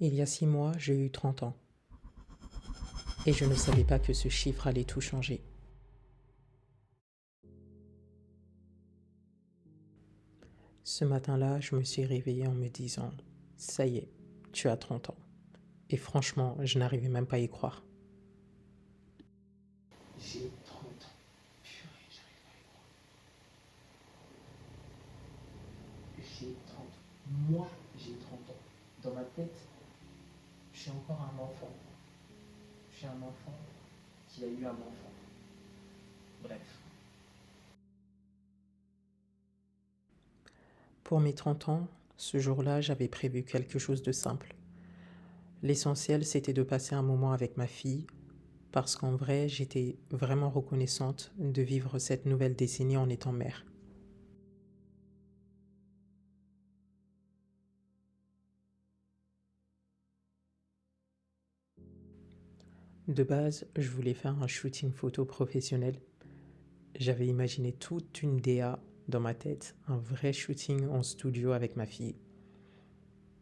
Il y a 6 mois, j'ai eu 30 ans. Et je ne savais pas que ce chiffre allait tout changer. Ce matin-là, je me suis réveillée en me disant « Ça y est, tu as 30 ans ». Et franchement, je n'arrivais même pas à y croire. J'ai 30 ans. Purée, j'arrive pas à y croire. J'ai 30 ans. Moi, j'ai 30 ans. Dans ma tête, je suis encore un enfant. Je suis un enfant qui a eu un enfant. Bref. Pour mes 30 ans, ce jour-là, j'avais prévu quelque chose de simple. L'essentiel, c'était de passer un moment avec ma fille, parce qu'en vrai, j'étais vraiment reconnaissante de vivre cette nouvelle décennie en étant mère. De base, je voulais faire un shooting photo professionnel. J'avais imaginé toute une DA dans ma tête, un vrai shooting en studio avec ma fille.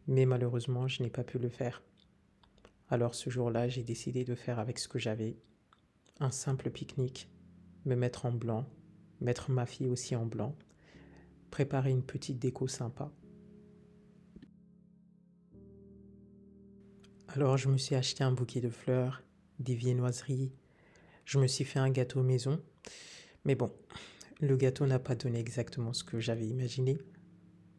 Mais malheureusement, je n'ai pas pu le faire. Alors ce jour-là, j'ai décidé de faire avec ce que j'avais. Un simple pique-nique, me mettre en blanc, mettre ma fille aussi en blanc, préparer une petite déco sympa. Alors je me suis acheté un bouquet de fleurs, des viennoiseries, je me suis fait un gâteau maison. Mais bon, le gâteau n'a pas donné exactement ce que j'avais imaginé,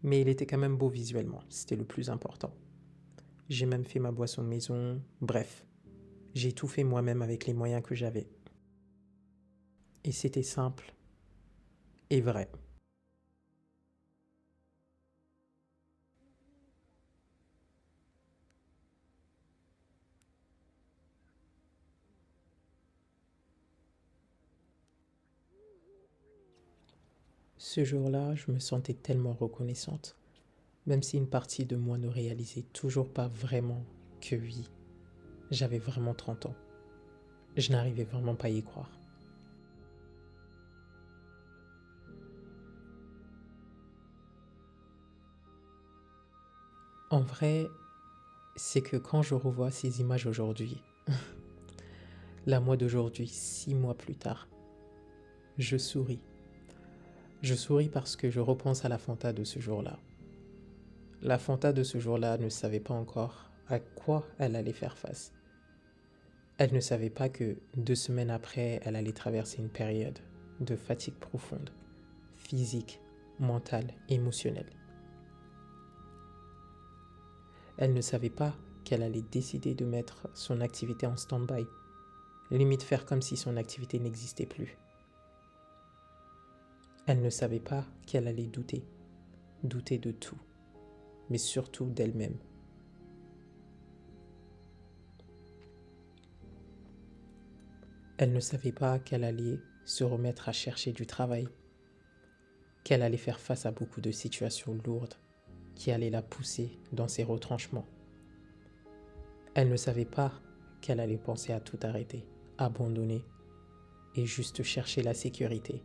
mais il était quand même beau visuellement, c'était le plus important. J'ai même fait ma boisson de maison, bref, j'ai tout fait moi-même avec les moyens que j'avais. Et c'était simple et vrai. Ce jour-là, je me sentais tellement reconnaissante, même si une partie de moi ne réalisait toujours pas vraiment que oui, j'avais vraiment 30 ans. Je n'arrivais vraiment pas à y croire. En vrai, c'est que quand je revois ces images aujourd'hui, la moi d'aujourd'hui, 6 mois plus tard, je souris. Je souris parce que je repense à la Fanta de ce jour-là. La Fanta de ce jour-là ne savait pas encore à quoi elle allait faire face. Elle ne savait pas que 2 semaines après, elle allait traverser une période de fatigue profonde, physique, mentale, émotionnelle. Elle ne savait pas qu'elle allait décider de mettre son activité en stand-by, limite faire comme si son activité n'existait plus. Elle ne savait pas qu'elle allait douter, douter de tout, mais surtout d'elle-même. Elle ne savait pas qu'elle allait se remettre à chercher du travail, qu'elle allait faire face à beaucoup de situations lourdes qui allaient la pousser dans ses retranchements. Elle ne savait pas qu'elle allait penser à tout arrêter, abandonner et juste chercher la sécurité.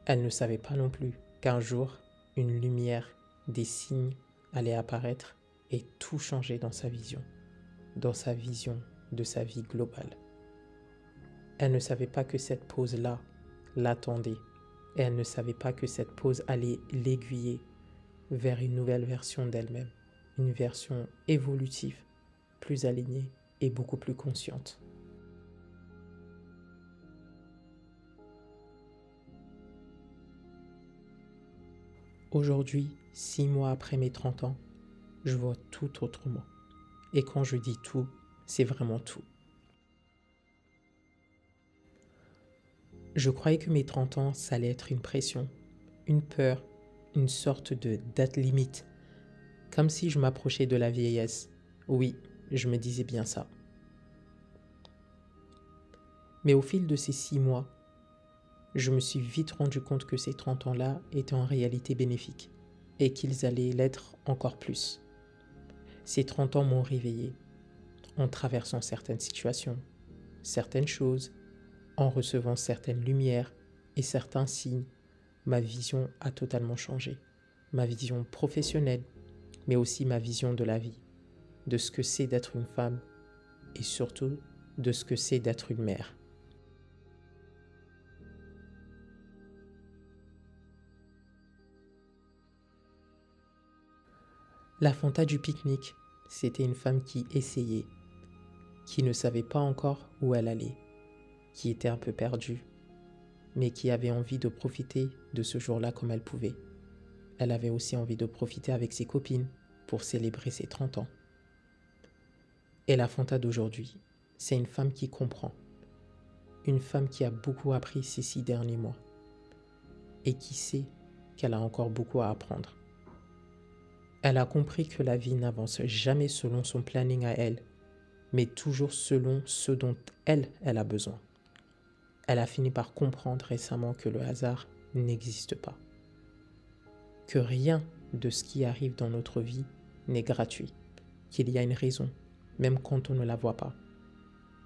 Elle ne savait pas non plus qu'un jour, une lumière, des signes allaient apparaître et tout changer dans sa vision de sa vie globale. Elle ne savait pas que cette pause-là l'attendait et elle ne savait pas que cette pause allait l'aiguiller vers une nouvelle version d'elle-même, une version évolutive, plus alignée et beaucoup plus consciente. Aujourd'hui, 6 mois après mes 30 ans, je vois tout autrement. Et quand je dis tout, c'est vraiment tout. Je croyais que mes 30 ans, ça allait être une pression, une peur, une sorte de date limite, comme si je m'approchais de la vieillesse. Oui, je me disais bien ça. Mais au fil de ces 6 mois, je me suis vite rendu compte que ces 30 ans-là étaient en réalité bénéfiques et qu'ils allaient l'être encore plus. Ces 30 ans m'ont réveillé en traversant certaines situations, certaines choses, en recevant certaines lumières et certains signes. Ma vision a totalement changé. Ma vision professionnelle, mais aussi ma vision de la vie. de ce que c'est d'être une femme et surtout de ce que c'est d'être une mère. La Fanta du pique-nique, c'était une femme qui essayait, qui ne savait pas encore où elle allait, qui était un peu perdue, mais qui avait envie de profiter de ce jour-là comme elle pouvait. Elle avait aussi envie de profiter avec ses copines pour célébrer ses 30 ans. Et la Fanta d'aujourd'hui, c'est une femme qui comprend, une femme qui a beaucoup appris ces 6 derniers mois et qui sait qu'elle a encore beaucoup à apprendre. Elle a compris que la vie n'avance jamais selon son planning à elle, mais toujours selon ce dont elle a besoin. Elle a fini par comprendre récemment que le hasard n'existe pas, que rien de ce qui arrive dans notre vie n'est gratuit, qu'il y a une raison, même quand on ne la voit pas,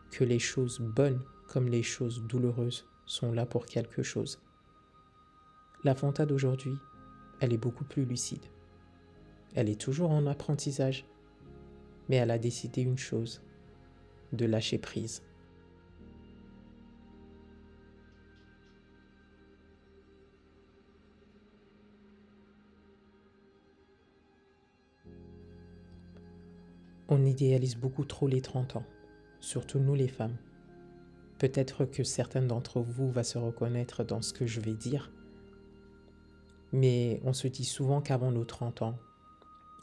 que les choses bonnes comme les choses douloureuses sont là pour quelque chose. La Fanta d'aujourd'hui, elle est beaucoup plus lucide. Elle est toujours en apprentissage, mais elle a décidé une chose, de lâcher prise. On idéalise beaucoup trop les 30 ans, surtout nous les femmes. Peut-être que certains d'entre vous vont se reconnaître dans ce que je vais dire, mais on se dit souvent qu'avant nos 30 ans,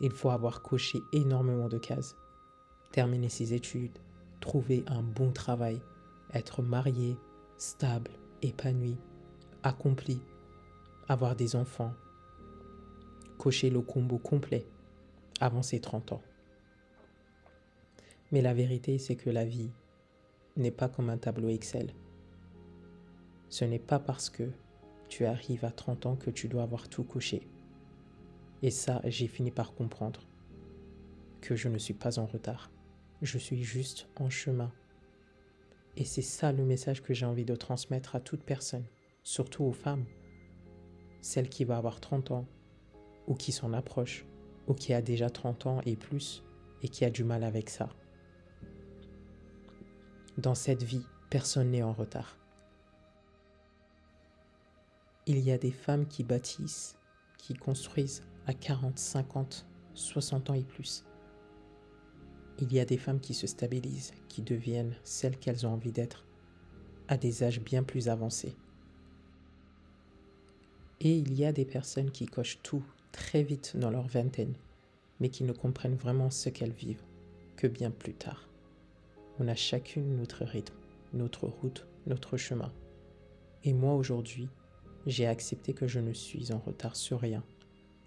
il faut avoir coché énormément de cases, terminer ses études, trouver un bon travail, être marié, stable, épanoui, accompli, avoir des enfants, cocher le combo complet avant ses 30 ans. Mais la vérité, c'est que la vie n'est pas comme un tableau Excel. Ce n'est pas parce que tu arrives à 30 ans que tu dois avoir tout coché. Et ça, j'ai fini par comprendre que je ne suis pas en retard. Je suis juste en chemin. Et c'est ça le message que j'ai envie de transmettre à toute personne, surtout aux femmes, celle qui va avoir 30 ans, ou qui s'en approche, ou qui a déjà 30 ans et plus, et qui a du mal avec ça. Dans cette vie, personne n'est en retard. Il y a des femmes qui bâtissent, qui construisent à 40, 50, 60 ans et plus. Il y a des femmes qui se stabilisent, qui deviennent celles qu'elles ont envie d'être, à des âges bien plus avancés. Et il y a des personnes qui cochent tout très vite dans leur vingtaine, mais qui ne comprennent vraiment ce qu'elles vivent que bien plus tard. On a chacune notre rythme, notre route, notre chemin. Et moi aujourd'hui, j'ai accepté que je ne suis en retard sur rien.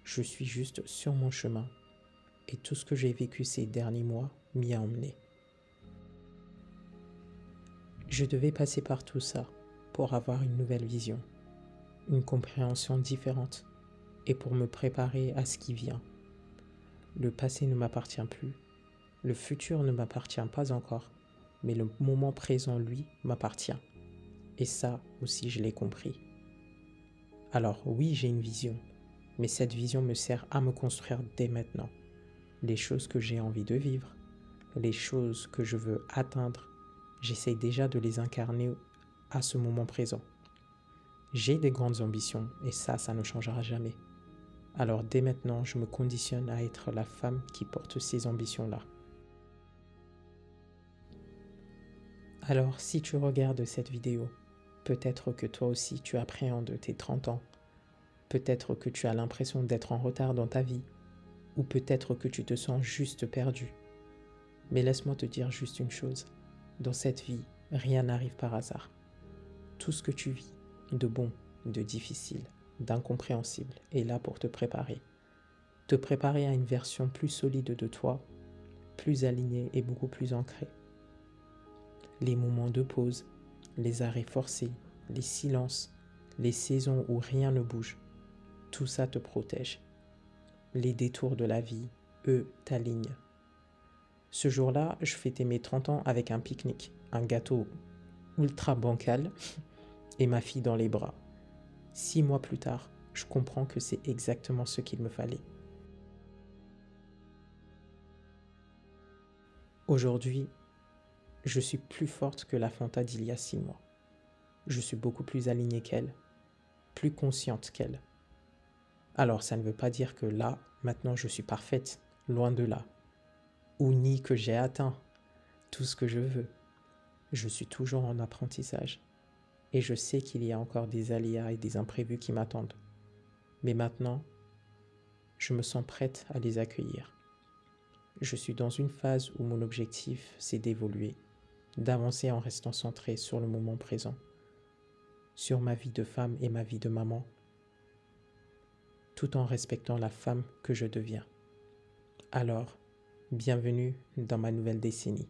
Je suis juste sur mon chemin. Et tout ce que j'ai vécu ces derniers mois m'y a emmené. Je devais passer par tout ça pour avoir une nouvelle vision, une compréhension différente et pour me préparer à ce qui vient. Le passé ne m'appartient plus, le futur ne m'appartient pas encore, mais le moment présent, lui, m'appartient. Et ça aussi, je l'ai compris. Alors oui, j'ai une vision, mais cette vision me sert à me construire dès maintenant. Les choses que j'ai envie de vivre, les choses que je veux atteindre, j'essaye déjà de les incarner à ce moment présent. J'ai des grandes ambitions et ça ne changera jamais. Alors dès maintenant, je me conditionne à être la femme qui porte ces ambitions-là. Alors si tu regardes cette vidéo, peut-être que toi aussi tu appréhendes tes 30 ans. Peut-être que tu as l'impression d'être en retard dans ta vie. Ou peut-être que tu te sens juste perdu. Mais laisse-moi te dire juste une chose. Dans cette vie, rien n'arrive par hasard. Tout ce que tu vis, de bon, de difficile, d'incompréhensible, est là pour te préparer. Te préparer à une version plus solide de toi, plus alignée et beaucoup plus ancrée. Les moments de pause, les arrêts forcés, les silences, les saisons où rien ne bouge, tout ça te protège. Les détours de la vie, eux, t'alignent. Ce jour-là, je fêtais mes 30 ans avec un pique-nique, un gâteau ultra bancal et ma fille dans les bras. 6 mois plus tard, je comprends que c'est exactement ce qu'il me fallait. Aujourd'hui, je suis plus forte que la Fanta d'il y a 6 mois. Je suis beaucoup plus alignée qu'elle, plus consciente qu'elle. Alors ça ne veut pas dire que là, maintenant je suis parfaite, loin de là, ou ni que j'ai atteint tout ce que je veux. Je suis toujours en apprentissage et je sais qu'il y a encore des aléas et des imprévus qui m'attendent. Mais maintenant, je me sens prête à les accueillir. Je suis dans une phase où mon objectif, c'est d'évoluer, d'avancer en restant centré sur le moment présent, sur ma vie de femme et ma vie de maman, tout en respectant la femme que je deviens. Alors, bienvenue dans ma nouvelle décennie.